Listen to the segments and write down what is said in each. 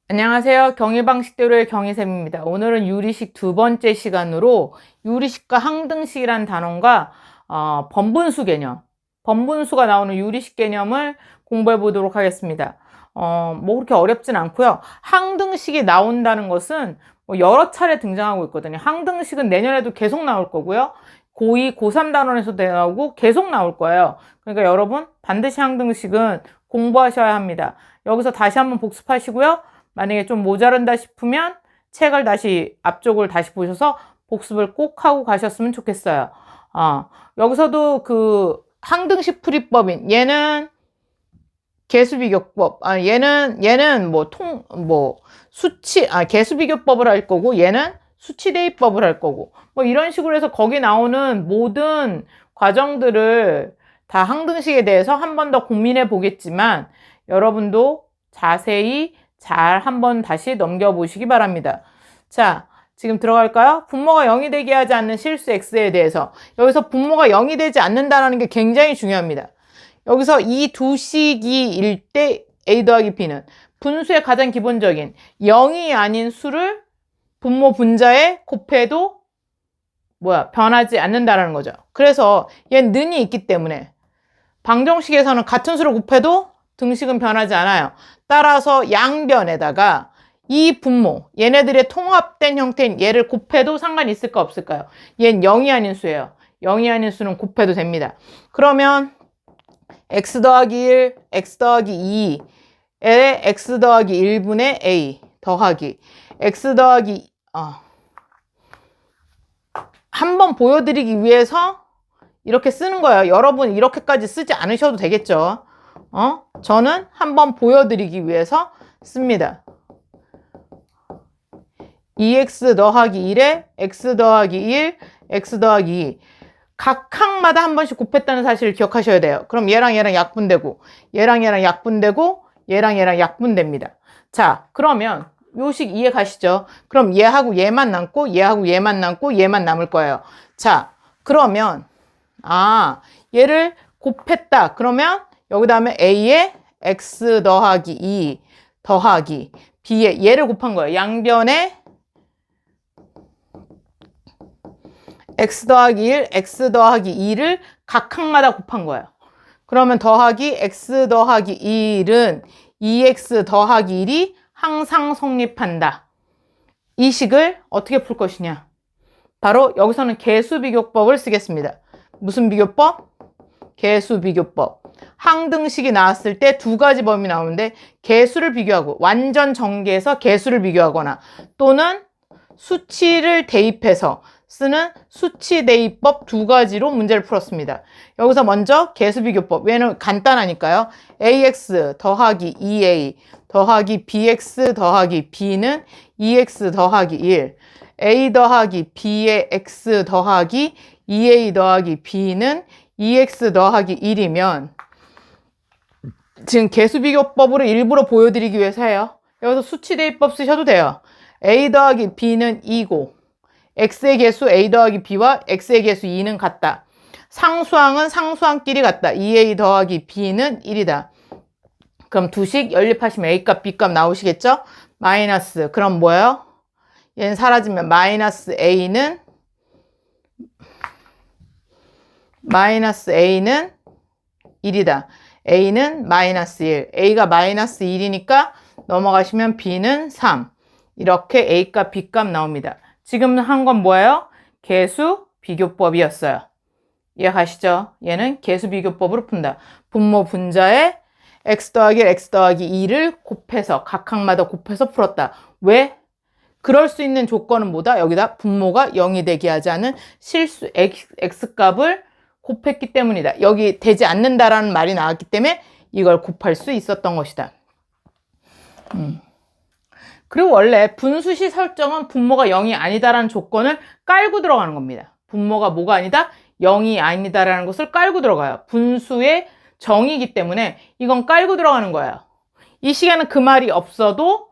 안녕하세요. 경희방식대로의 경희쌤입니다. 오늘은 유리식 두 번째 시간으로 유리식과 항등식이란 단원과 번분수 개념, 번분수가 나오는 유리식 개념을 공부해 보도록 하겠습니다. 뭐 그렇게 어렵진 않고요. 항등식이 나온다는 것은 뭐 여러 차례 등장하고 있거든요. 항등식은 내년에도 계속 나올 거고요. 고2, 고3 단원에서도 나오고 계속 나올 거예요. 그러니까 여러분 반드시 항등식은 공부하셔야 합니다. 여기서 다시 한번 복습하시고요. 만약에 좀 모자란다 싶으면 책을 다시 앞쪽을 다시 보셔서 복습을 꼭 하고 가셨으면 좋겠어요. 여기서도 그 항등식 풀이법인 얘는 개수비교법, 얘는 수치, 개수비교법을 할 거고 얘는 수치대입법을 할 거고 뭐 이런 식으로 해서 거기 나오는 모든 과정들을 다 항등식에 대해서 한 번 더 고민해 보겠지만 여러분도 자세히 잘 한번 다시 넘겨보시기 바랍니다. 자, 지금 들어갈까요? 분모가 0이 되게 하지 않는 실수 x에 대해서. 여기서 분모가 0이 되지 않는다는 게 굉장히 중요합니다. 여기서 이 두 식이일 때 a 더하기 b는 분수의 가장 기본적인 0이 아닌 수를 분모 분자에 곱해도 변하지 않는다는 거죠. 그래서 얘는 는이 있기 때문에 방정식에서는 같은 수를 곱해도 등식은 변하지 않아요. 따라서 양변에다가 이 분모, 얘네들의 통합된 형태인 얘를 곱해도 상관이 있을까 없을까요? 얘는 0이 아닌 수예요. 0이 아닌 수는 곱해도 됩니다. 그러면 x 더하기 1, x 더하기 2에 x 더하기 1분의 a 더하기 x 더하기 한번 보여드리기 위해서 이렇게 쓰는 거예요. 여러분 이렇게까지 쓰지 않으셔도 되겠죠. 저는 한번 보여드리기 위해서 씁니다. 2x 더하기 1에 x 더하기 1, x 더하기 2. 각 항마다 한 번씩 곱했다는 사실을 기억하셔야 돼요. 그럼 얘랑 얘랑 약분되고, 얘랑 얘랑 약분되고, 얘랑 얘랑 약분됩니다. 자, 그러면 요식 이해 가시죠? 그럼 얘하고 얘만 남고, 얘하고 얘만 남고, 얘만 남을 거예요. 자, 그러면, 얘를 곱했다. 그러면 여기 다음에 a에 x 더하기 2 더하기 b에 얘를 곱한 거예요. 양변에 x 더하기 1, x 더하기 2를 각 항마다 곱한 거예요. 그러면 더하기 x 더하기 1은 2x 더하기 1이 항상 성립한다. 이 식을 어떻게 풀 것이냐? 바로 여기서는 개수비교법을 쓰겠습니다. 무슨 비교법? 개수비교법. 항등식이 나왔을 때 두 가지 범위 나오는데 개수를 비교하고 완전 정계에서 개수를 비교하거나 또는 수치를 대입해서 쓰는 수치대입법 두 가지로 문제를 풀었습니다. 여기서 먼저 개수비교법. 얘는 간단하니까요. ax 더하기 2a 더하기 bx 더하기 b는 2x 더하기 1 a 더하기 b의 x 더하기 2a 더하기 b는 2x 더하기 1이면 지금 개수비교법으로 일부러 보여드리기 위해서 해요. 여기서 수치대입법 쓰셔도 돼요. a 더하기 b는 2고 x의 개수 a 더하기 b와 x의 개수 2는 같다. 상수항은 상수항끼리 같다. 2a 더하기 b는 1이다. 그럼 두식 연립하시면 a값 b값 나오시겠죠? 마이너스 그럼 뭐예요? 얘는 사라지면 마이너스 a는 1이다. a는 마이너스 1. a가 마이너스 1이니까 넘어가시면 b는 3. 이렇게 a값 b값 나옵니다. 지금 한 건 뭐예요? 개수 비교법이었어요. 이해가시죠? 얘는 개수 비교법으로 푼다. 분모 분자에 x 더하기 1, x 더하기 2를 곱해서 각 항마다 곱해서 풀었다. 왜? 그럴 수 있는 조건은 뭐다? 여기다 분모가 0이 되게 하지 않은 실수 x값을 곱했기 때문이다. 여기 되지 않는다라는 말이 나왔기 때문에 이걸 곱할 수 있었던 것이다. 그리고 원래 분수시 설정은 분모가 0이 아니다라는 조건을 깔고 들어가는 겁니다. 분모가 뭐가 아니다? 0이 아니다라는 것을 깔고 들어가요. 분수의 정의이기 때문에 이건 깔고 들어가는 거예요. 이 시간은 그 말이 없어도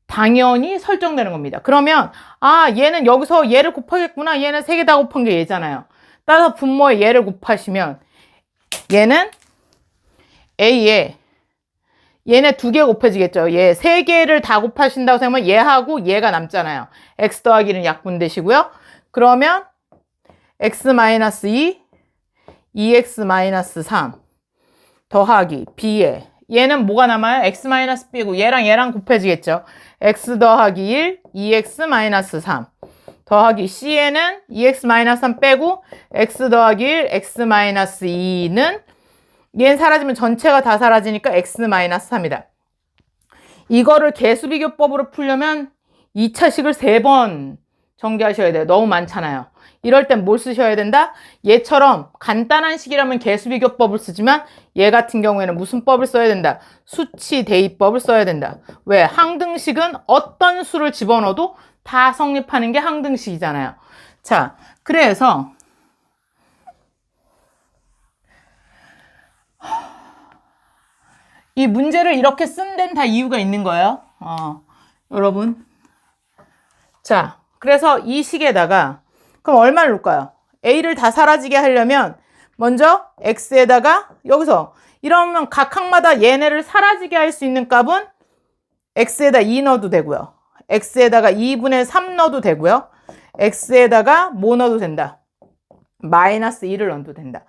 당연히 설정되는 겁니다. 그러면 얘는 여기서 얘를 곱하겠구나. 얘는 세 개 다 곱한 게 얘잖아요. 따라서 분모에 얘를 곱하시면 얘는 a에 얘네 2개 곱해지겠죠. 얘 3개를 다 곱하신다고 생각하면 얘하고 얘가 남잖아요. x 더하기 1은 약분되시고요. 그러면 x-2, 2x-3 더하기 b에 얘는 뭐가 남아요? x-b고 얘랑 곱해지겠죠. x 더하기 1, 2x-3 더하기 c에는 2x-3 빼고 x 더하기 1, x-2는 얘는 사라지면 전체가 다 사라지니까 x-3이다. 이거를 개수비교법으로 풀려면 2차식을 3번 전개하셔야 돼요. 너무 많잖아요. 이럴 땐 뭘 쓰셔야 된다? 얘처럼 간단한 식이라면 개수비교법을 쓰지만 얘 같은 경우에는 무슨 법을 써야 된다? 수치대입법을 써야 된다. 왜? 항등식은 어떤 수를 집어넣어도 다 성립하는 게 항등식이잖아요. 자, 그래서 이 문제를 이렇게 쓴 데는 다 이유가 있는 거예요. 여러분. 자, 그래서 이 식에다가 그럼 얼마를 놓을까요? A를 다 사라지게 하려면 먼저 X에다가 여기서 이러면 각 항마다 얘네를 사라지게 할 수 있는 값은 X에다 2 넣어도 되고요. X에다가 2분의 3 넣어도 되고요. X에다가 뭐 넣어도 된다? 마이너스 1을 넣어도 된다.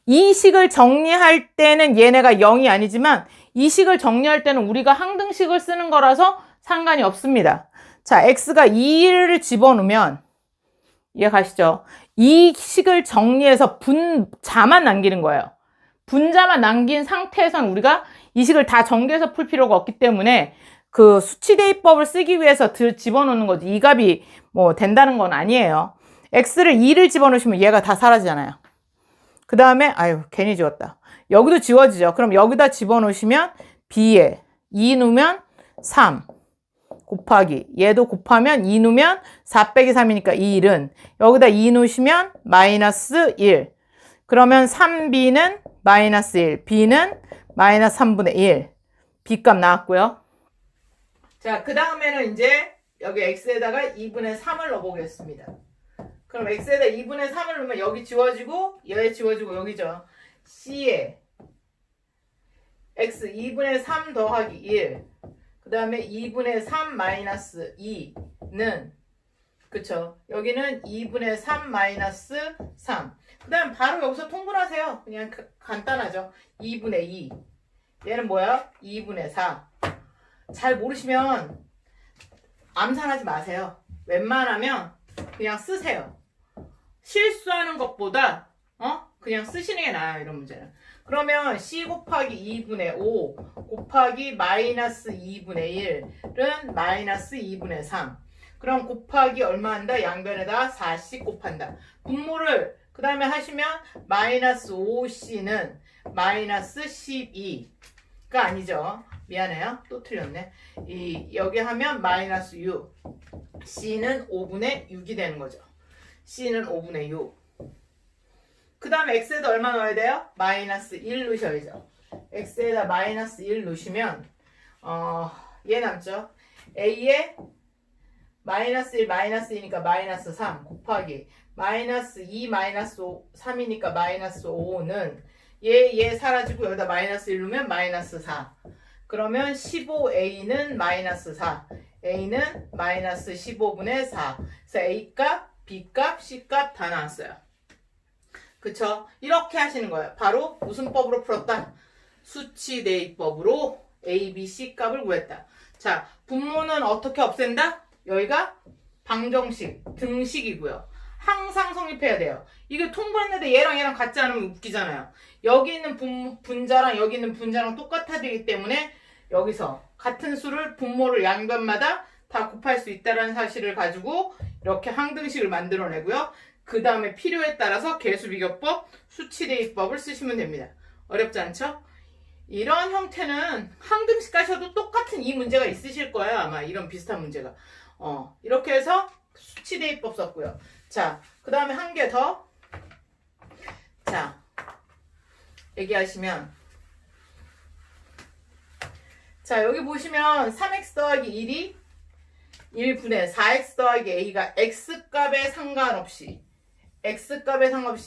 이 식을 정리할 때는 얘네가 0이 아니지만 이 식을 정리할 때는 우리가 항등식을 쓰는 거라서 상관이 없습니다. 자, X가 2를 집어넣으면 이해 가시죠? 이 식을 정리해서 분자만 남기는 거예요. 분자만 남긴 상태에서는 우리가 이 식을 다 전개해서 풀 필요가 없기 때문에 그 수치대입법을 쓰기 위해서 집어넣는 거지. 이 값이 뭐 된다는 건 아니에요. X를 2를 집어넣으시면 얘가 다 사라지잖아요. 그 다음에 아유 괜히 지웠다. 여기도 지워지죠. 그럼 여기다 집어넣으시면 B에 2 넣으면 3 곱하기 얘도 곱하면 2 넣으면 4 빼기 3이니까 1은 여기다 2 넣으시면 마이너스 1 그러면 3B는 마이너스 1 B는 마이너스 3분의 1 B값 나왔고요. 자, 그 다음에는 이제 여기 X에다가 2분의 3을 넣어보겠습니다. 그럼 X에다 2분의 3을 넣으면 여기 지워지고 얘 지워지고 여기죠. C에 X 2분의 3 더하기 1 그 다음에 2분의 3 마이너스 2는 그쵸. 여기는 2분의 3 마이너스 3 그 다음 바로 여기서 통분하세요. 그냥 간단하죠. 2분의 2 얘는 뭐야? 2분의 4 잘 모르시면 암산하지 마세요. 웬만하면 그냥 쓰세요. 실수하는 것보다 그냥 쓰시는 게 나아요. 이런 문제는. 그러면 C 곱하기 2분의 5 곱하기 마이너스 2분의 1은 마이너스 2분의 3 그럼 곱하기 얼마 한다? 양변에다 4씩 곱한다. 분모를 그 다음에 하시면 마이너스 5C는 마이너스 12가 아니죠. 미안해요. 또 틀렸네. 여기 하면 마이너스 6 C는 5분의 6이 되는 거죠. C는 5분의 6 그 다음에 X에다 얼마 넣어야 돼요? 마이너스 1 넣으셔야죠. X에다 마이너스 1 넣으시면 얘 남죠. A에 마이너스 1 마이너스 2니까 마이너스 3 곱하기 마이너스 2 마이너스 3이니까 마이너스 5는 얘 사라지고 여기다 마이너스 1 넣으면 마이너스 4 그러면 15A는 마이너스 4 A는 마이너스 15분의 4 그래서 A값, B값, C값 다 나왔어요. 그쵸? 이렇게 하시는 거예요. 바로 무슨 법으로 풀었다? 수치대입법으로 A, B, C 값을 구했다. 자, 분모는 어떻게 없앤다? 여기가 방정식, 등식이고요. 항상 성립해야 돼요. 이게 통분했는데 얘랑 같지 않으면 웃기잖아요. 여기 있는 분자랑 여기 있는 분자랑 똑같아야 되기 때문에 여기서 같은 수를 분모를 양변마다 다 곱할 수 있다는 사실을 가지고 이렇게 항등식을 만들어내고요. 그 다음에 필요에 따라서 개수비교법, 수치대입법을 쓰시면 됩니다. 어렵지 않죠? 이런 형태는 항등식 가셔도 똑같은 이 문제가 있으실 거예요. 아마 이런 비슷한 문제가. 이렇게 해서 수치대입법 썼고요. 자, 그 다음에 한 개 더. 자, 얘기하시면 자, 여기 보시면 3x 더하기 1이 1분의 4x 더하기 a가 x값에 상관없이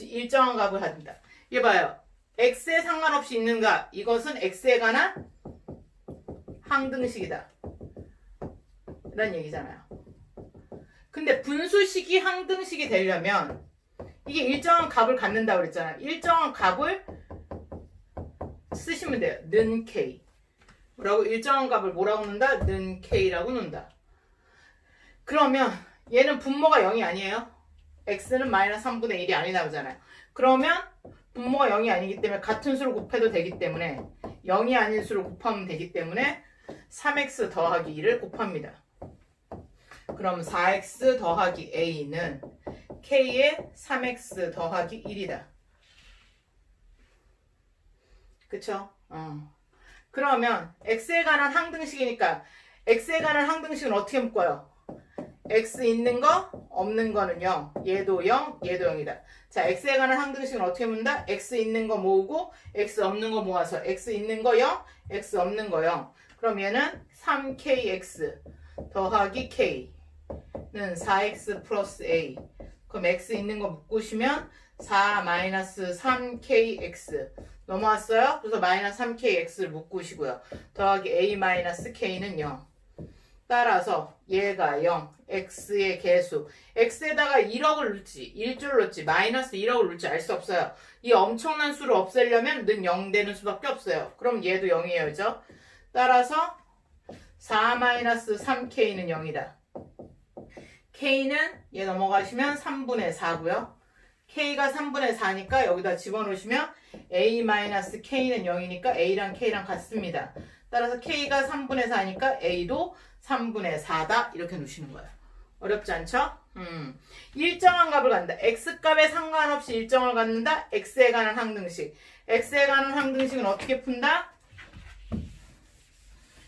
일정한 값을 한다. 이게 봐요. x에 상관없이 있는가? 이것은 x에 관한 항등식이다. 이런 얘기잖아요. 근데 분수식이 항등식이 되려면 이게 일정한 값을 갖는다고 그랬잖아요. 일정한 값을 쓰시면 돼요. 는 k. 뭐라고? 일정한 값을 뭐라고 놓는다? 는 k라고 놓는다. 그러면 얘는 분모가 0이 아니에요. x는 마이너스 3분의 1이 아니 나오잖아요. 그러면 분모가 0이 아니기 때문에 같은 수를 곱해도 되기 때문에 0이 아닌 수를 곱하면 되기 때문에 3x 더하기 2를 곱합니다. 그럼 4x 더하기 a는 k의 3x 더하기 1이다. 그쵸? 그러면 x에 관한 항등식이니까 x에 관한 항등식은 어떻게 묶어요? x 있는 거 없는 거는 0, 얘도 0, 얘도 0이다. 자, x에 관한 항등식은 어떻게 문다? x 있는 거 모으고 x 없는 거 모아서 x 있는 거 0, x 없는 거 0. 그럼 얘는 3kx 더하기 k는 4x 플러스 a. 그럼 x 있는 거 묶으시면 4 마이너스 3kx 넘어왔어요? 그래서 마이너스 3kx를 묶으시고요. 더하기 a 마이너스 k는 0. 따라서 얘가 0, x의 개수. x에다가 1억을 넣지, 1조를 넣지, 마이너스 1억을 넣지 알 수 없어요. 이 엄청난 수를 없애려면 는 0 되는 수밖에 없어요. 그럼 얘도 0이에요. 그죠? 따라서 4 마이너스 3k는 0이다. k는 얘 넘어가시면 3분의 4고요. k가 3분의 4니까 여기다 집어넣으시면 a 마이너스 k는 0이니까 a랑 k랑 같습니다. 따라서 k가 3분의 4니까 a도 3분의 4다. 이렇게 놓으시는 거예요. 어렵지 않죠? 일정한 값을 갖는다. x값에 상관없이 일정을 갖는다. x에 관한 항등식. x에 관한 항등식은 어떻게 푼다?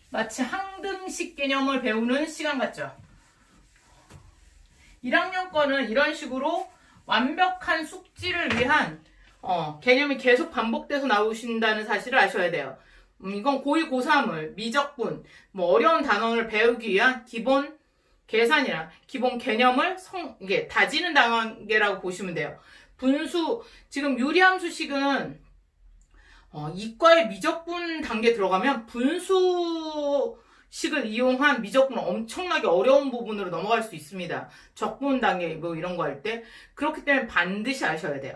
마치 항등식 개념을 배우는 시간 같죠? 1학년 거는 이런 식으로 완벽한 숙지를 위한 개념이 계속 반복돼서 나오신다는 사실을 아셔야 돼요. 이건 고2, 고3을 미적분, 뭐 어려운 단원을 배우기 위한 기본 계산이나 기본 개념을 이게 다지는 단계라고 보시면 돼요. 분수, 지금 유리함수식은 이과의 미적분 단계 들어가면 분수식을 이용한 미적분은 엄청나게 어려운 부분으로 넘어갈 수 있습니다. 적분 단계 뭐 이런 거 할 때. 그렇기 때문에 반드시 아셔야 돼요.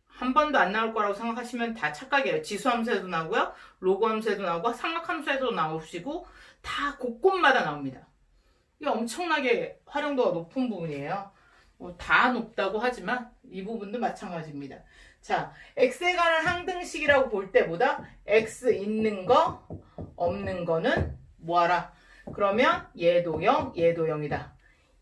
한 번도 안 나올 거라고 생각하시면 다 착각이에요. 지수함수에도 나오고요. 로그함수에도 나오고 삼각함수에도 나오시고 다 곳곳마다 나옵니다. 이게 엄청나게 활용도가 높은 부분이에요. 다 높다고 하지만 이 부분도 마찬가지입니다. 자, x에 관한 항등식이라고 볼 때보다 x 있는 거 없는 거는 뭐하라? 그러면 얘도 0, 얘도 0이다.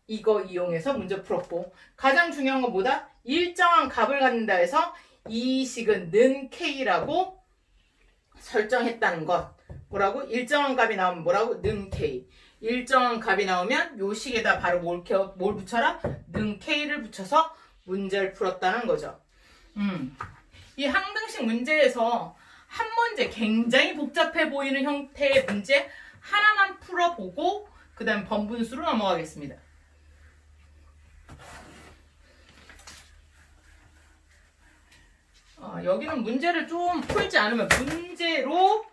이거 이용해서 문제 풀었고, 가장 중요한 건 뭐다? 일정한 값을 갖는다 해서 이 식은 는 k라고 설정했다는 것. 뭐라고? 일정한 값이 나오면 뭐라고? 는 k. 일정한 값이 나오면 요 식에다 바로 뭘 붙여라? 는 k를 붙여서 문제를 풀었다는 거죠. 이 항등식 문제에서 한 문제, 굉장히 복잡해 보이는 형태의 문제 하나만 풀어보고 그 다음 번분수로 넘어가겠습니다. 여기는 문제를 좀 풀지 않으면 문제로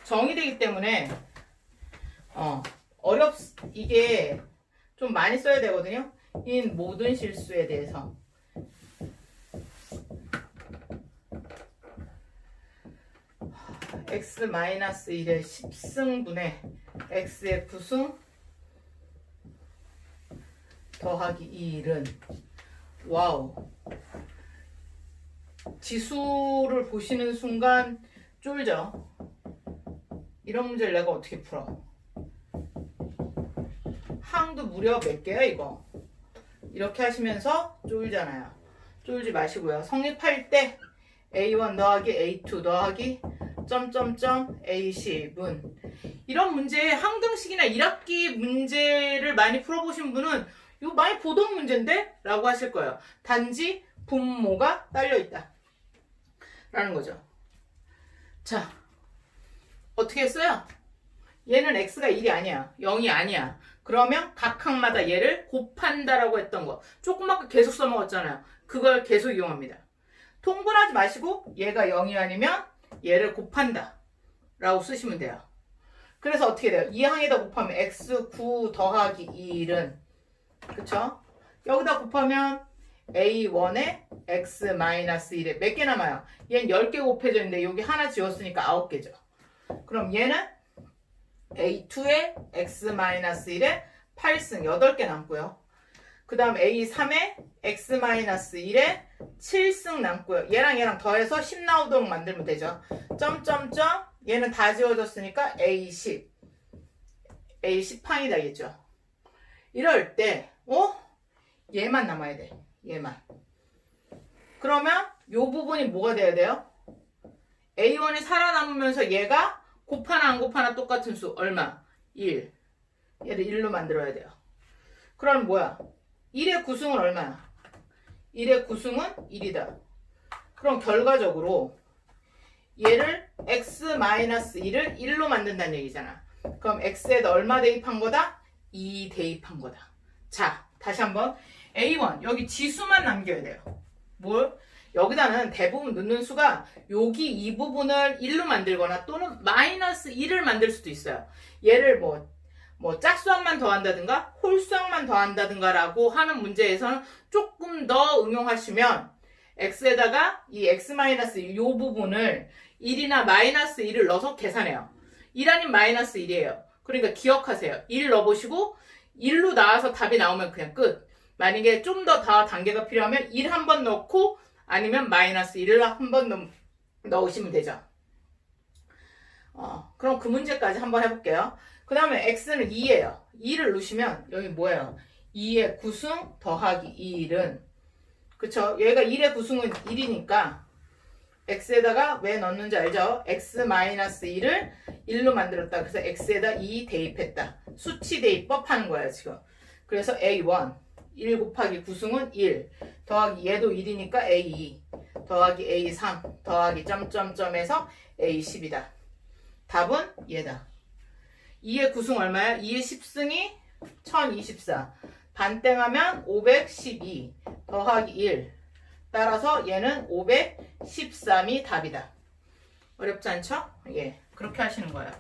정의되기 때문에 이게 좀 많이 써야 되거든요. 이 모든 실수에 대해서. x-1의 10승분의 x의 9승 더하기 2는 와우. 지수를 보시는 순간 쫄죠. 이런 문제를 내가 어떻게 풀어? 항도 무려 몇 개야 이거? 이렇게 하시면서 쫄잖아요. 쫄지 마시고요. 성립할 때 A1 더하기 A2 더하기 점점점 A10은 이런 문제 항등식이나 1학기 문제를 많이 풀어보신 분은 이거 많이 보던 문제인데? 라고 하실 거예요. 단지 분모가 딸려있다 라는 거죠. 자, 어떻게 했어요? 얘는 x가 1이 아니야. 0이 아니야. 그러면 각 항마다 얘를 곱한다라고 했던 거. 조금 아까 계속 써먹었잖아요. 그걸 계속 이용합니다. 통분하지 마시고 얘가 0이 아니면 얘를 곱한다 라고 쓰시면 돼요. 그래서 어떻게 돼요? 이 항에다 곱하면 x9 더하기 1은 그쵸? 여기다 곱하면 a1에 x-1에 몇 개 남아요? 얘는 10개 곱해져 있는데 여기 하나 지웠으니까 9개죠. 그럼 얘는 a2에 x-1에 8승 8개 남고요. 그 다음 a3에 x-1에 7승 남고요. 얘랑 더해서 10 나오도록 만들면 되죠. 점점점 얘는 다 지워졌으니까 a10 a10항이다겠죠. 이럴 때 얘만 남아야 돼. 얘만. 그러면 요 부분이 뭐가 돼야 돼요? a1이 살아남으면서 얘가 곱하나 안 곱하나 똑같은 수 얼마? 1. 얘를 1로 만들어야 돼요. 그럼 뭐야? 1의 구승은 얼마야? 1의 구승은 1이다. 그럼 결과적으로 얘를 x-1을 1로 만든다는 얘기잖아. 그럼 x에다 얼마 대입한 거다? 2 대입한 거다. 자, 다시 한번 a1 여기 지수만 남겨야 돼요. 뭘? 여기다는 대부분 넣는 수가 여기 이 부분을 1로 만들거나 또는 마이너스 1을 만들 수도 있어요. 얘를 뭐 짝수항만 더한다든가 홀수항만 더한다든가 라고 하는 문제에서는 조금 더 응용하시면 x에다가 이 x-이 부분을 1이나 마이너스 1을 넣어서 계산해요. 1 아닌 마이너스 1이에요. 그러니까 기억하세요. 1 넣어보시고 1로 나와서 답이 나오면 그냥 끝. 만약에 좀 더 단계가 필요하면 1 한 번 넣고 아니면 마이너스 1을 한 번 넣으시면 되죠. 그럼 그 문제까지 한번 해볼게요. 그 다음에 x는 2예요. 2를 넣으시면 여기 뭐예요? 2의 구승 더하기 1은 그쵸? 얘가 1의 구승은 1이니까 x에다가 왜 넣는지 알죠? x-1을 1로 만들었다. 그래서 x에다 2 대입했다. 수치 대입법 하는 거예요 지금. 그래서 a1 1 곱하기 구승은 1 더하기 얘도 1이니까 a2 더하기 a3 더하기 점점점에서 a10이다. 답은 얘다. 2의 구승 얼마야? 2의 10승이 1024 반땡하면 512 더하기 1 따라서 얘는 513이 답이다. 어렵지 않죠? 예, 그렇게 하시는 거예요.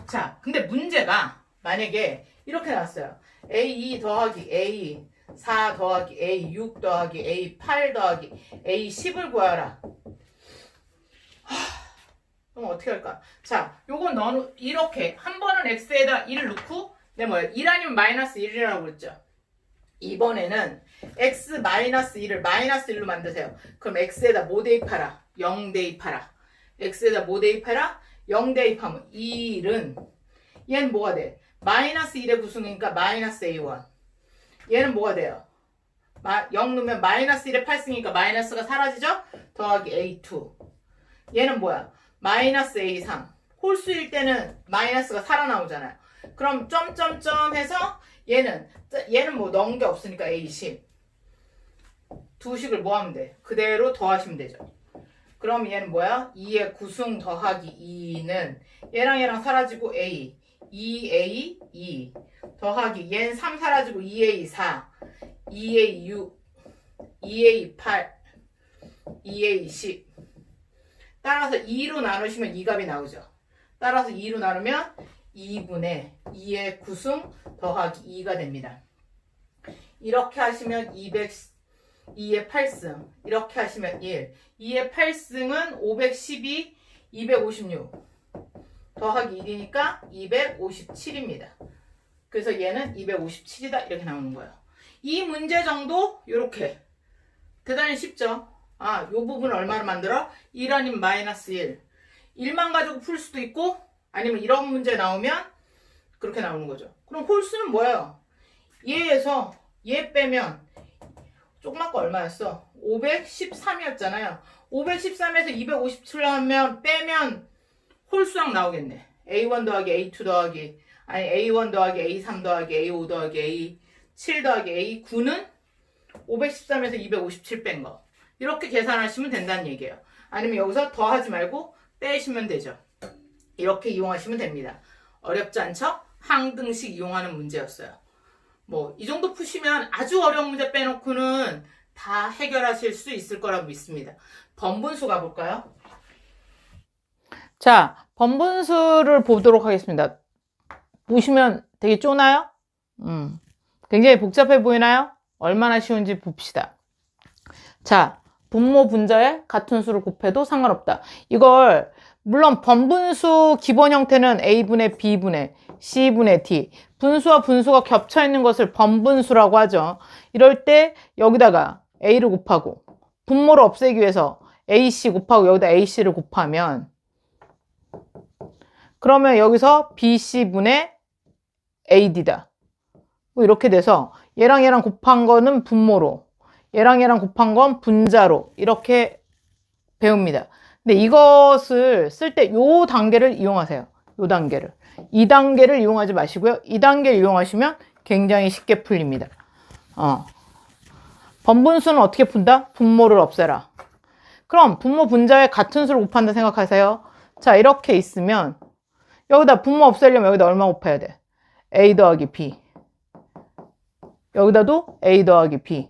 자, 근데 문제가 만약에 이렇게 나왔어요. A2 더하기 A4 더하기 A6 더하기 A8 더하기 A10을 구하라. 그럼 어떻게 할까? 자, 요건 너는 이렇게 한 번은 x에다 1을 넣고 네, 뭐예요? 1 아니면 마이너스 1이라고 그랬죠. 이번에는 x-1을 마이너스 1로 만드세요. 그럼 x에다 뭐 대입하라? 0 대입하라. x에다 뭐 대입하라? 0 대입하면 1은 얘는 뭐가 돼? 마이너스 1의 구승이니까 마이너스 a1. 얘는 뭐가 돼요? 0 넣으면 마이너스 1의 8승이니까 마이너스가 사라지죠? 더하기 a2. 얘는 뭐야? 마이너스 a3. 홀수일 때는 마이너스가 살아나오잖아요. 그럼 점점점 해서 얘는 뭐 넣은 게 없으니까 a10. 두 식을 뭐 하면 돼? 그대로 더하시면 되죠. 그럼 얘는 뭐야? 2의 구승 더하기 2는 얘랑 사라지고 a 2a 2 더하기 얘는 3 사라지고 2a 4 2a 6 2a 8 2a 10 따라서 2로 나누시면 이 값이 나오죠. 따라서 2로 나누면 2분의 2의 구승 더하기 2가 됩니다. 이렇게 하시면 2의 8승 이렇게 하시면 1 2의 8승은 512 256 더하기 1이니까 257입니다. 그래서 얘는 257이다 이렇게 나오는 거예요. 이 문제 정도 이렇게 대단히 쉽죠. 요 부분 얼마를 만들어? 1 아니면 마이너스 1 1만 가지고 풀 수도 있고 아니면 이런 문제 나오면 그렇게 나오는 거죠. 그럼 홀수는 뭐예요? 얘에서 얘 빼면 조그만 거 얼마였어? 513이었잖아요. 513에서 257 하면 빼면 홀수항 나오겠네. A1 더하기 A2 더하기 아니 A1 더하기 A3 더하기 A5 더하기 A7 더하기 A9는 513에서 257 뺀 거. 이렇게 계산하시면 된다는 얘기예요. 아니면 여기서 더하지 말고 빼시면 되죠. 이렇게 이용하시면 됩니다. 어렵지 않죠? 항등식 이용하는 문제였어요. 뭐 이 정도 푸시면 아주 어려운 문제 빼놓고는 다 해결하실 수 있을 거라고 믿습니다. 번분수 가볼까요? 자, 번분수를 보도록 하겠습니다. 보시면 되게 쪼나요? 굉장히 복잡해 보이나요? 얼마나 쉬운지 봅시다. 자, 분모 분자에 같은 수를 곱해도 상관없다. 이걸 물론 번분수 기본 형태는 A분의 B분의 C분의 D, 분수와 분수가 겹쳐 있는 것을 번분수라고 하죠. 이럴 때 여기다가 A를 곱하고 분모를 없애기 위해서 AC 곱하고 여기다 AC를 곱하면, 그러면 여기서 BC분의 AD다. 이렇게 돼서 얘랑 얘랑 곱한 거는 분모로, 얘랑 얘랑 곱한 건 분자로 이렇게 배웁니다. 근데 이것을 쓸 때 요 단계를 이용하세요. 요 단계를. 이 단계를 이용하지 마시고요. 이 단계를 이용하시면 굉장히 쉽게 풀립니다. 번분수는 어떻게 푼다? 분모를 없애라. 그럼 분모 분자에 같은 수를 곱한다 생각하세요. 자, 이렇게 있으면 여기다 분모 없애려면 여기다 얼마 곱해야 돼? A 더하기 B. 여기다도 A 더하기 B.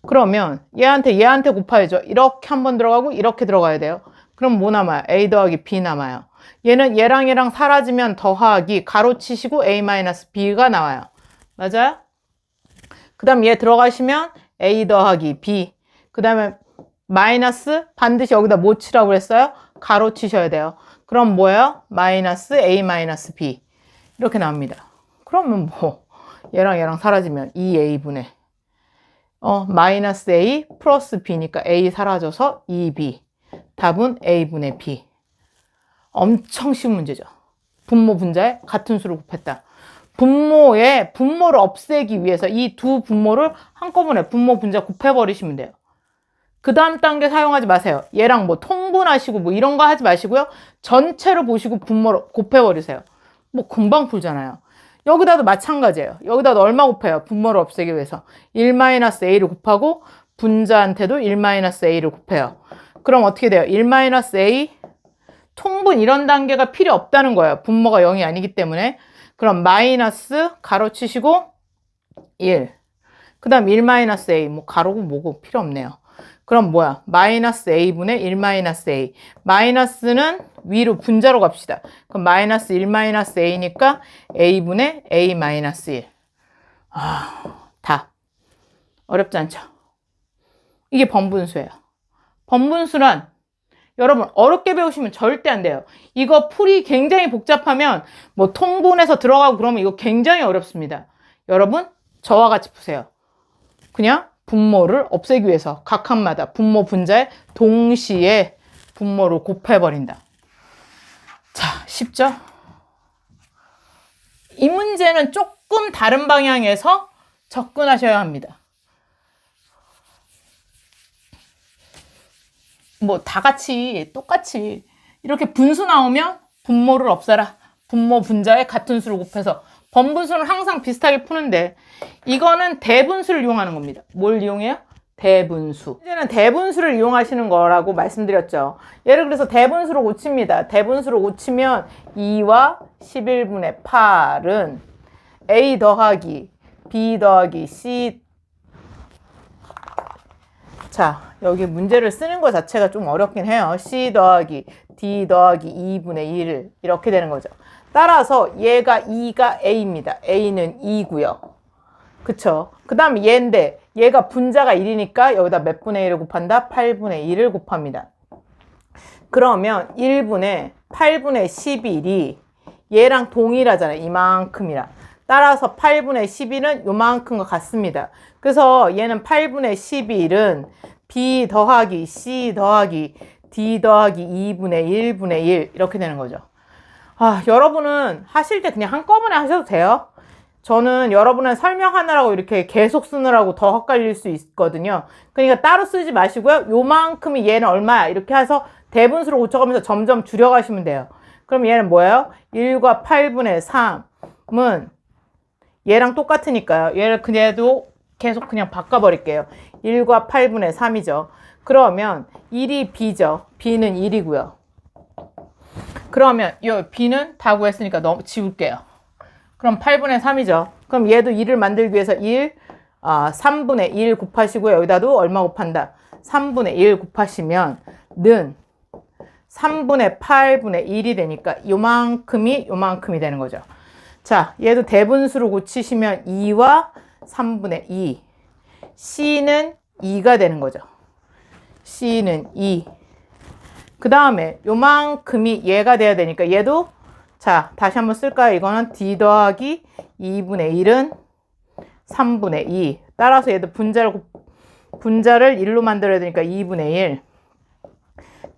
그러면 얘한테 곱해야죠. 이렇게 한번 들어가고 이렇게 들어가야 돼요. 그럼 뭐 남아요? A 더하기 B 남아요. 얘는 얘랑 얘랑 사라지면 더하기 가로치시고 A-B가 나와요. 맞아요? 그 다음 얘 들어가시면 A 더하기 B. 그 다음에 마이너스 반드시 여기다 뭐 치라고 그랬어요? 가로 치셔야 돼요. 그럼 뭐예요? 마이너스 A 마이너스 B. 이렇게 나옵니다. 그러면 뭐 얘랑 얘랑 사라지면 2A분의 마이너스 A 플러스 B니까 A 사라져서 2B. 답은 A분의 B. 엄청 쉬운 문제죠. 분모 분자에 같은 수를 곱했다. 분모를 없애기 위해서 이 두 분모를 한꺼번에 분모 분자 곱해버리시면 돼요. 그 다음 단계 사용하지 마세요. 얘랑 뭐 통분하시고 뭐 이런 거 하지 마시고요. 전체를 보시고 분모를 곱해버리세요. 뭐 금방 풀잖아요. 여기다도 마찬가지예요. 여기다도 얼마 곱해요? 분모를 없애기 위해서 1-A를 곱하고 분자한테도 1-A를 곱해요. 그럼 어떻게 돼요? 1-A 통분 이런 단계가 필요 없다는 거예요. 분모가 0이 아니기 때문에. 그럼 마이너스 가로치시고 1. 그 다음 1-A 뭐 가로고 뭐고 필요 없네요. 그럼 뭐야? 마이너스 A분의 1-A. 마이너스는 위로 분자로 갑시다. 그럼 마이너스 1-A니까 A분의 A-1. 답. 어렵지 않죠? 이게 번분수예요. 번분수란 여러분 어렵게 배우시면 절대 안 돼요. 이거 풀이 굉장히 복잡하면 뭐 통분해서 들어가고 그러면 이거 굉장히 어렵습니다. 여러분 저와 같이 푸세요. 그냥 분모를 없애기 위해서 각 칸마다 분모 분자에 동시에 분모를 곱해버린다. 자, 쉽죠? 이 문제는 조금 다른 방향에서 접근하셔야 합니다. 뭐 다 같이 똑같이 이렇게 분수 나오면 분모를 없애라. 분모 분자에 같은 수를 곱해서. 번분수는 항상 비슷하게 푸는데 이거는 대분수를 이용하는 겁니다. 뭘 이용해요? 대분수. 이제는 대분수를 이용하시는 거라고 말씀드렸죠. 예를 들어서 대분수로 고칩니다. 대분수로 고치면 2와 11분의 8은 A 더하기 B 더하기 C. 자, 여기 문제를 쓰는 것 자체가 좀 어렵긴 해요. C 더하기 D 더하기 2분의 1 이렇게 되는 거죠. 따라서 얘가 2가 A입니다. A는 2고요. 그쵸? 그 다음 얘인데 얘가 분자가 1이니까 여기다 몇 분의 1을 곱한다? 8분의 1을 곱합니다. 그러면 1분의 8분의 11이 얘랑 동일하잖아요. 이만큼이라. 따라서 8분의 11은 요만큼과 같습니다. 그래서 얘는 8분의 11은 B 더하기 C 더하기 D 더하기 2분의 1분의 1 이렇게 되는 거죠. 여러분은 하실 때 그냥 한꺼번에 하셔도 돼요. 저는 여러분을 설명하느라고 이렇게 계속 쓰느라고 더 헷갈릴 수 있거든요. 그러니까 따로 쓰지 마시고요. 요만큼이 얘는 얼마야? 이렇게 해서 대분수로 고쳐가면서 점점 줄여가시면 돼요. 그럼 얘는 뭐예요? 1과 8분의 3은 얘랑 똑같으니까요. 얘를 그래도 계속 그냥 바꿔버릴게요. 1과 8분의 3이죠. 그러면 1이 B죠. B는 1이고요. 그러면 이 B는 다 구했으니까 지울게요. 그럼 8분의 3이죠. 그럼 얘도 1을 만들기 위해서 3분의 1 곱하시고요. 여기다도 얼마 곱한다? 3분의 1 곱하시면 는 3분의 8분의 1이 되니까 요만큼이 되는 거죠. 자, 얘도 대분수로 고치시면 2와 3분의 2. C는 2가 되는 거죠. C는 2. 그 다음에 요만큼이 얘가 돼야 되니까 얘도 자, 다시 한번 쓸까요? 이거는 D 더하기 2분의 1은 3분의 2. 따라서 얘도 분자를 1로 만들어야 되니까 2분의 1.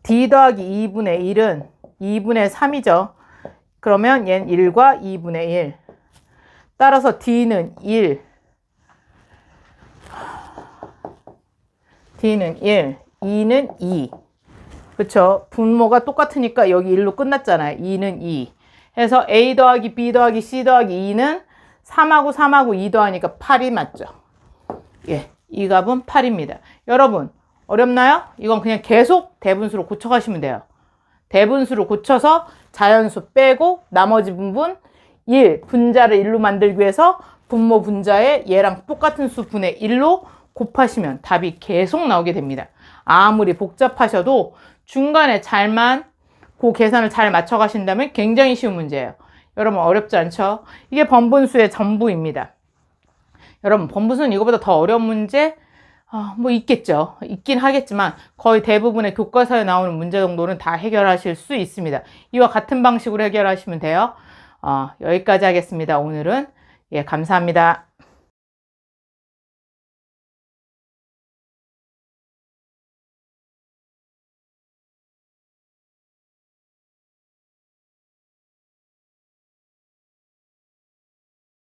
D 더하기 2분의 1은 2분의 3이죠. 그러면 얘는 1과 2분의 1. 따라서 D는 1. D는 1. 2는 2. 그쵸? 분모가 똑같으니까 여기 1로 끝났잖아요. 2는 2. 해서 A 더하기 B 더하기 C 더하기 2는 3하고 3하고 2 더하니까 8이 맞죠? 예, 이 값은 8입니다. 여러분, 어렵나요? 이건 그냥 계속 대분수로 고쳐가시면 돼요. 대분수로 고쳐서 자연수 빼고 나머지 부분 1, 분자를 1로 만들기 위해서 분모 분자에 얘랑 똑같은 수 분의 1로 곱하시면 답이 계속 나오게 됩니다. 아무리 복잡하셔도 중간에 잘만 그 계산을 잘 맞춰 가신다면 굉장히 쉬운 문제예요. 여러분 어렵지 않죠? 이게 번분수의 전부입니다. 여러분 번분수는 이거보다 더 어려운 문제 뭐 있겠죠. 있긴 하겠지만 거의 대부분의 교과서에 나오는 문제 정도는 다 해결하실 수 있습니다. 이와 같은 방식으로 해결하시면 돼요. 여기까지 하겠습니다. 오늘은 예, 감사합니다.